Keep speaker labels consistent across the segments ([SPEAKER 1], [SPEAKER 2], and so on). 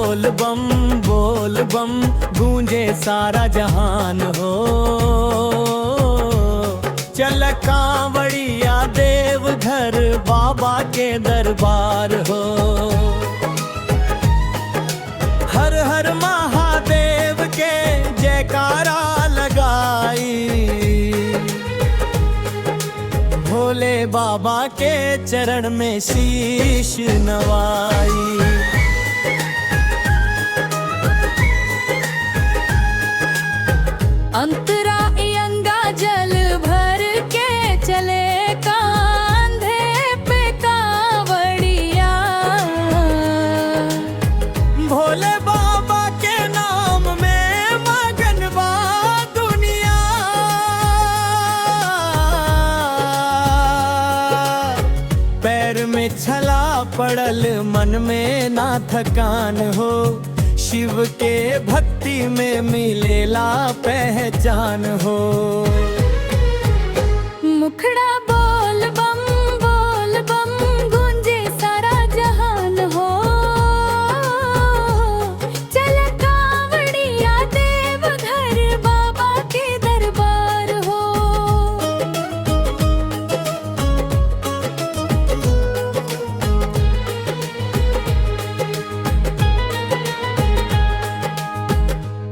[SPEAKER 1] बोल बम गूंजे सारा जहान हो। चल कांवड़िया देवघर बाबा के दरबार हो। हर हर महादेव के जयकारा लगाई, भोले बाबा के चरण में शीश नवाई।
[SPEAKER 2] अंतरा गंगा जल भर के चले कांधे पे कांवड़िया,
[SPEAKER 1] भोले बाबा के नाम में मगन बा दुनिया। पैर में छला पड़ल मन में ना थकान हो, शिव के भक्ति में मिलेला पहचान हो।
[SPEAKER 2] मुखड़ा बोल बम गूंजे सारा जहान हो। चल कांवड़िया देवघर बाबा के दरबार हो।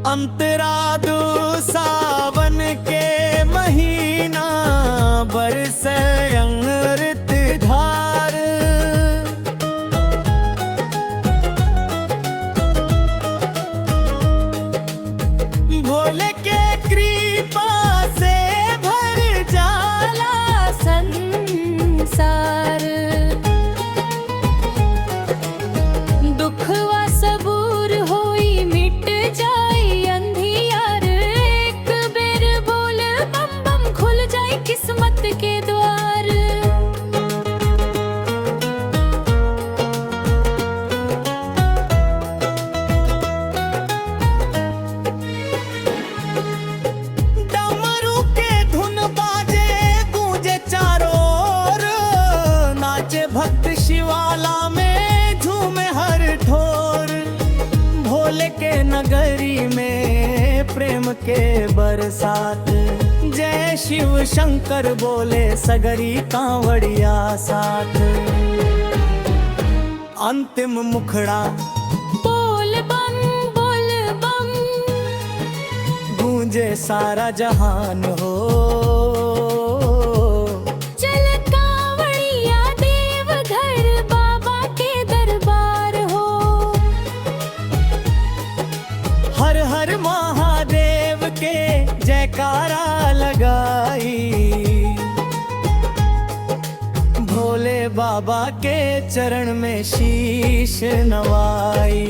[SPEAKER 1] अंतरादु सावन के महीना बरस अमृत धार। भोले के कृपा से भर जाला
[SPEAKER 2] संसार। दुखवा सबूर होई मिट जाई अंधियार। एक बेर बोल बम बम खुल जाई किस्मत के द्वार।
[SPEAKER 1] डमरू के धुन बाजे गूंजे चारों ओर, नाचे भक्त शिवाला में झूमे हर ठोर। भोले के नगरी में प्रेम के बरसात, जय शिव शंकर बोले सगरी कांवड़िया साथ। अंतिम मुखड़ा
[SPEAKER 2] बोल बम
[SPEAKER 1] गूंजे सारा जहान हो।
[SPEAKER 2] चल कांवड़िया देवघर बाबा के दरबार हो।
[SPEAKER 1] हर हर महादेव के जयकारा लगाई, भोले बाबा के चरण में शीश नवाई।